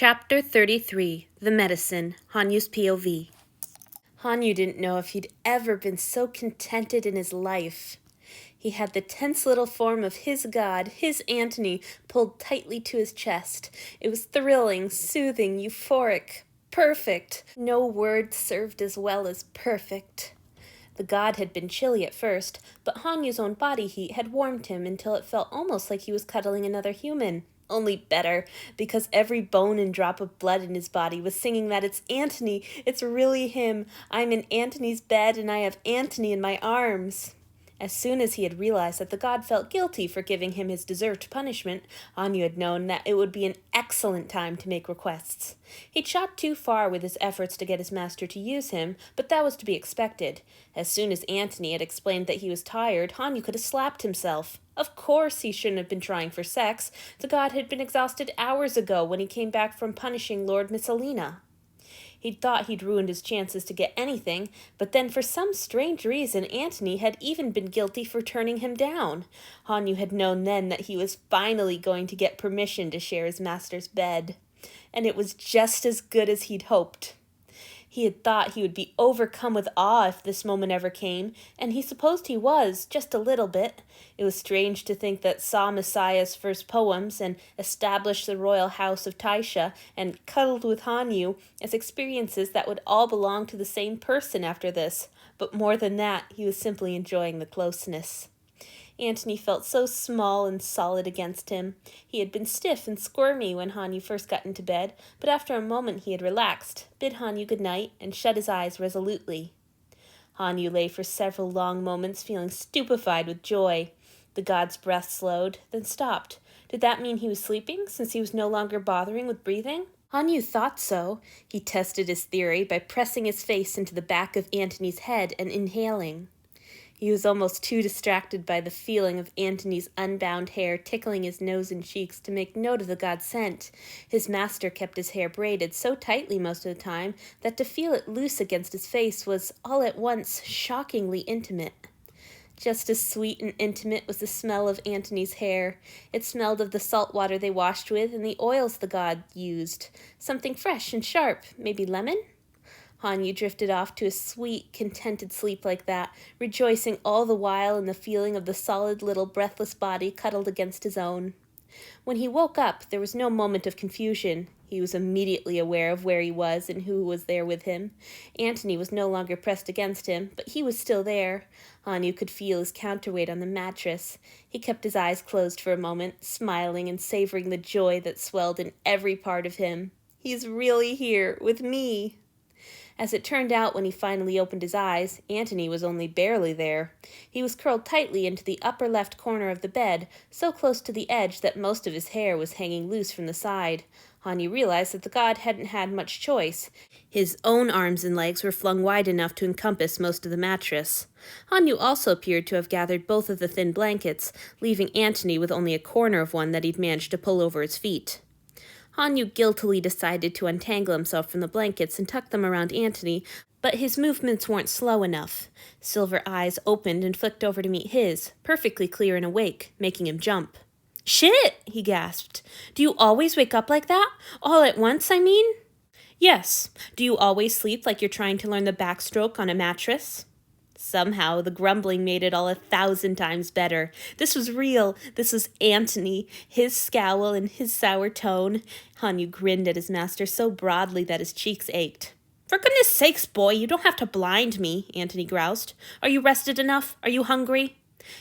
Chapter 33, The Medicine, Hanyu's POV. Hanyu didn't know if he'd ever been so contented in his life. He had the tense little form of his god, his Antony, pulled tightly to his chest. It was thrilling, soothing, euphoric, perfect. No word served as well as perfect. The god had been chilly at first, but Hanyu's own body heat had warmed him until it felt almost like he was cuddling another human. Only better, because every bone and drop of blood in his body was singing that it's Antony, it's really him. I'm in Antony's bed and I have Antony in my arms. As soon as he had realized that the god felt guilty for giving him his deserved punishment, Hanyu had known that it would be an excellent time to make requests. He'd shot too far with his efforts to get his master to use him, but that was to be expected. As soon as Antony had explained that he was tired, Hanyu could have slapped himself. Of course he shouldn't have been trying for sex. The god had been exhausted hours ago when he came back from punishing Lord Missalina. He'd thought he'd ruined his chances to get anything, but then for some strange reason Antony had even been guilty for turning him down. Hanyu had known then that he was finally going to get permission to share his master's bed. And it was just as good as he'd hoped. He had thought he would be overcome with awe if this moment ever came, and he supposed he was, just a little bit. It was strange to think that saw Messiah's first poems and established the royal house of Taisha and cuddled with Hanyu as experiences that would all belong to the same person after this. But more than that, he was simply enjoying the closeness. Antony felt so small and solid against him. He had been stiff and squirmy when Hanyu first got into bed, but after a moment he had relaxed, bid Hanyu good night, and shut his eyes resolutely. Hanyu lay for several long moments feeling stupefied with joy. The god's breath slowed, then stopped. Did that mean he was sleeping, since he was no longer bothering with breathing? Hanyu thought so. He tested his theory by pressing his face into the back of Antony's head and inhaling. He was almost too distracted by the feeling of Antony's unbound hair tickling his nose and cheeks to make note of the god's scent. His master kept his hair braided so tightly most of the time that to feel it loose against his face was, all at once, shockingly intimate. Just as sweet and intimate was the smell of Antony's hair. It smelled of the salt water they washed with and the oils the god used. Something fresh and sharp, maybe lemon? Hanyu drifted off to a sweet, contented sleep like that, rejoicing all the while in the feeling of the solid little breathless body cuddled against his own. When he woke up, there was no moment of confusion. He was immediately aware of where he was and who was there with him. Antony was no longer pressed against him, but he was still there. Hanyu could feel his counterweight on the mattress. He kept his eyes closed for a moment, smiling and savoring the joy that swelled in every part of him. He's really here, with me. As it turned out, when he finally opened his eyes, Antony was only barely there. He was curled tightly into the upper left corner of the bed, so close to the edge that most of his hair was hanging loose from the side. Hanyu realized that the god hadn't had much choice. His own arms and legs were flung wide enough to encompass most of the mattress. Hanyu also appeared to have gathered both of the thin blankets, leaving Antony with only a corner of one that he'd managed to pull over his feet. Hanyu guiltily decided to untangle himself from the blankets and tuck them around Antony, but his movements weren't slow enough. Silver eyes opened and flicked over to meet his, perfectly clear and awake, making him jump. "Shit!" he gasped. "Do you always wake up like that? All at once, I mean?" "Yes. Do you always sleep like you're trying to learn the backstroke on a mattress?" Somehow, the grumbling made it all 1,000 times better. This was real. This was Antony, his scowl and his sour tone. Hanyu grinned at his master so broadly that his cheeks ached. "For goodness sakes, boy, you don't have to blind me," Antony groused. "Are you rested enough? Are you hungry?"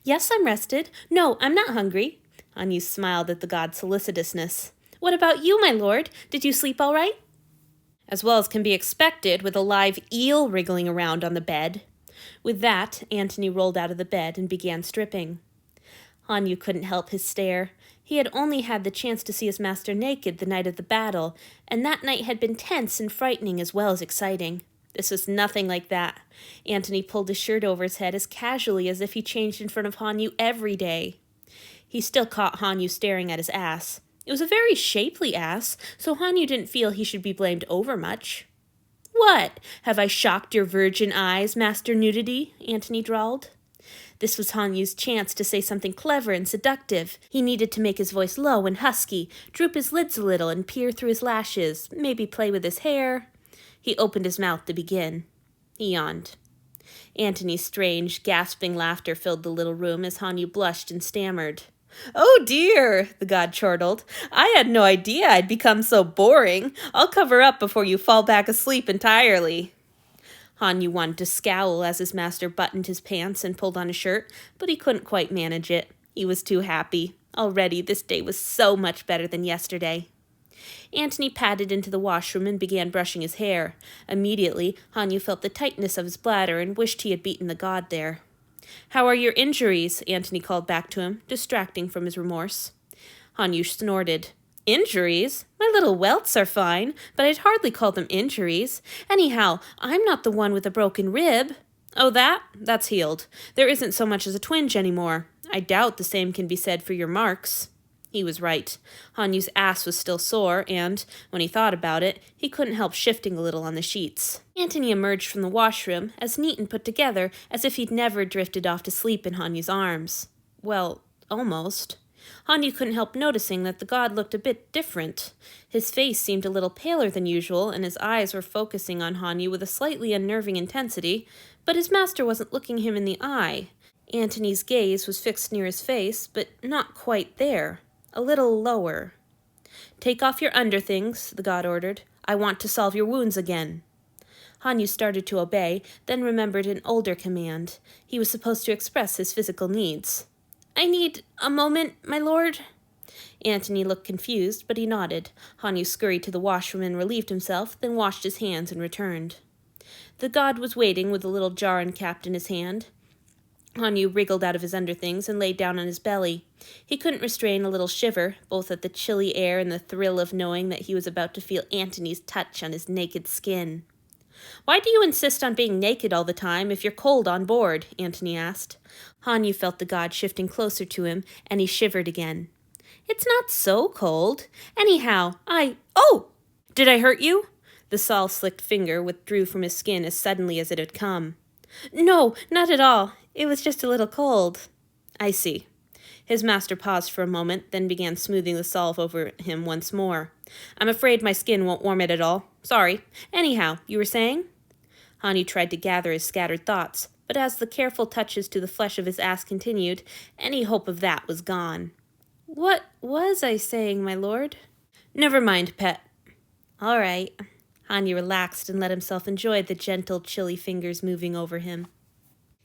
"Yes, I'm rested. No, I'm not hungry." Hanyu smiled at the god's solicitousness. "What about you, my lord? Did you sleep all right?" "As well as can be expected, with a live eel wriggling around on the bed." With that, Antony rolled out of the bed and began stripping. Hanyu couldn't help his stare. He had only had the chance to see his master naked the night of the battle, and that night had been tense and frightening as well as exciting. This was nothing like that. Antony pulled his shirt over his head as casually as if he changed in front of Hanyu every day. He still caught Hanyu staring at his ass. It was a very shapely ass, so Hanyu didn't feel he should be blamed overmuch. "What? Have I shocked your virgin eyes, Master Nudity?" Antony drawled. This was Hanyu's chance to say something clever and seductive. He needed to make his voice low and husky, droop his lids a little and peer through his lashes, maybe play with his hair. He opened his mouth to begin. He yawned. Antony's strange, gasping laughter filled the little room as Hanyu blushed and stammered. "Oh dear," the god chortled. "I had no idea I'd become so boring. I'll cover up before you fall back asleep entirely." Hanyu wanted to scowl as his master buttoned his pants and pulled on his shirt, but he couldn't quite manage it. He was too happy. Already this day was so much better than yesterday. Antony padded into the washroom and began brushing his hair. Immediately, Hanyu felt the tightness of his bladder and wished he had beaten the god there. "How are your injuries?" Antony called back to him, distracting from his remorse. Hanyu snorted. "Injuries? My little welts are fine, but I'd hardly call them injuries. Anyhow, I'm not the one with a broken rib." "Oh, that's healed. There isn't so much as a twinge anymore. I doubt the same can be said for your marks." He was right. Hanyu's ass was still sore, and, when he thought about it, he couldn't help shifting a little on the sheets. Antony emerged from the washroom, as neat and put together as if he'd never drifted off to sleep in Hanyu's arms. Well, almost. Hanyu couldn't help noticing that the god looked a bit different. His face seemed a little paler than usual, and his eyes were focusing on Hanyu with a slightly unnerving intensity, but his master wasn't looking him in the eye. Antony's gaze was fixed near his face, but not quite there. A little lower. "Take off your underthings," the god ordered. "I want to solve your wounds again." Hanyu started to obey, then remembered an older command. He was supposed to express his physical needs. "I need a moment, my lord." Antony looked confused, but he nodded. Hanyu scurried to the washroom and relieved himself, then washed his hands and returned. The god was waiting with a little jar and capped in his hand. Hanyu wriggled out of his underthings and lay down on his belly. He couldn't restrain a little shiver, both at the chilly air and the thrill of knowing that he was about to feel Antony's touch on his naked skin. "Why do you insist on being naked all the time if you're cold on board?" Antony asked. Hanyu felt the god shifting closer to him, and he shivered again. "It's not so cold. Anyhow, Oh! Did I hurt you?" The saw-slicked finger withdrew from his skin as suddenly as it had come. "No, not at all. It was just a little cold." "I see." His master paused for a moment, then began smoothing the salve over him once more. "I'm afraid my skin won't warm it at all. Sorry. Anyhow, you were saying?" Hanyu tried to gather his scattered thoughts, but as the careful touches to the flesh of his ass continued, any hope of that was gone. "What was I saying, my lord?" "Never mind, pet." "All right." Hanyu relaxed and let himself enjoy the gentle, chilly fingers moving over him.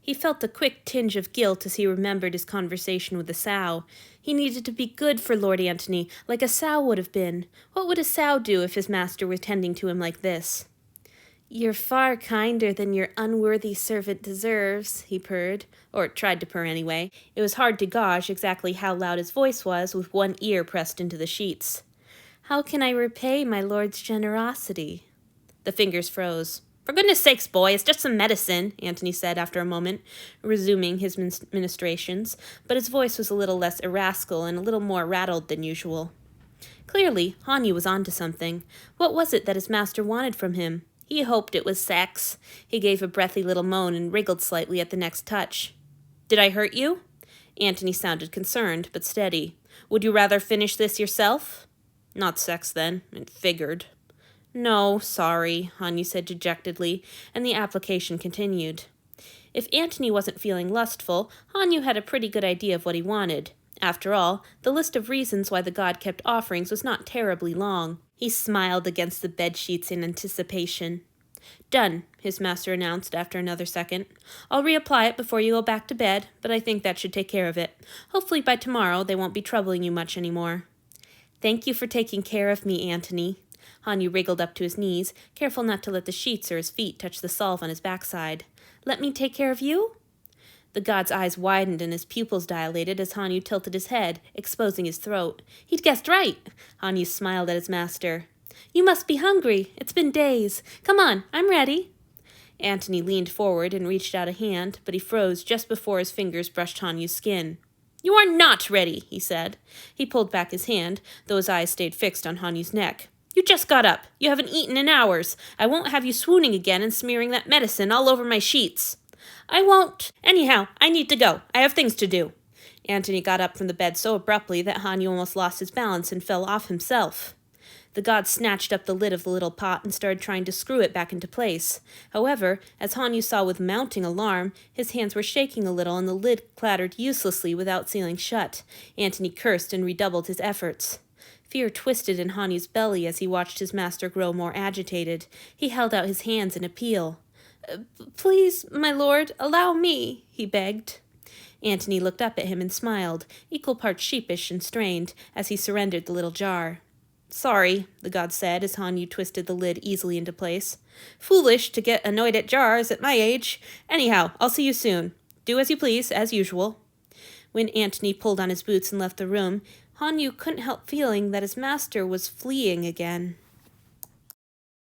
He felt a quick tinge of guilt as he remembered his conversation with the sow. He needed to be good for Lord Antony, like a sow would have been. What would a sow do if his master were tending to him like this? "You're far kinder than your unworthy servant deserves," he purred, or tried to purr anyway. It was hard to gauge exactly how loud his voice was with one ear pressed into the sheets. "How can I repay my lord's generosity?" The fingers froze. "For goodness sakes, boy, it's just some medicine," Antony said after a moment, resuming his ministrations, but his voice was a little less irascible and a little more rattled than usual. Clearly, Hanyu was onto something. What was it that his master wanted from him? He hoped it was sex. He gave a breathy little moan and wriggled slightly at the next touch. "Did I hurt you?" Antony sounded concerned, but steady. "Would you rather finish this yourself?" "Not sex, then. It figured." "No, sorry," Hanyu said dejectedly, and the application continued. If Antony wasn't feeling lustful, Hanyu had a pretty good idea of what he wanted. After all, the list of reasons why the god kept offerings was not terribly long. He smiled against the bedsheets in anticipation. "Done," his master announced after another second. "I'll reapply it before you go back to bed, but I think that should take care of it. Hopefully by tomorrow they won't be troubling you much anymore." "Thank you for taking care of me, Antony." Hanyu wriggled up to his knees, careful not to let the sheets or his feet touch the salve on his backside. "Let me take care of you?" The god's eyes widened and his pupils dilated as Hanyu tilted his head, exposing his throat. He'd guessed right! Hanyu smiled at his master. "You must be hungry. It's been days. Come on, I'm ready." Antony leaned forward and reached out a hand, but he froze just before his fingers brushed Hanyu's skin. "You are not ready," he said. He pulled back his hand, though his eyes stayed fixed on Hanyu's neck. "You just got up. You haven't eaten in hours. I won't have you swooning again and smearing that medicine all over my sheets." I won't. Anyhow, I need to go. I have things to do. Antony got up from the bed so abruptly that Hanyu almost lost his balance and fell off himself. The god snatched up the lid of the little pot and started trying to screw it back into place. However, as Hanyu saw with mounting alarm, his hands were shaking a little and the lid clattered uselessly without sealing shut. Antony cursed and redoubled his efforts. Fear twisted in Hanyu's belly as he watched his master grow more agitated. He held out his hands in appeal. Please, my lord, allow me, he begged. Antony looked up at him and smiled, equal parts sheepish and strained, as he surrendered the little jar. Sorry, the god said as Hanyu twisted the lid easily into place. Foolish to get annoyed at jars at my age. Anyhow, I'll see you soon. Do as you please, as usual. When Antony pulled on his boots and left the room, Hanyu couldn't help feeling that his master was fleeing again.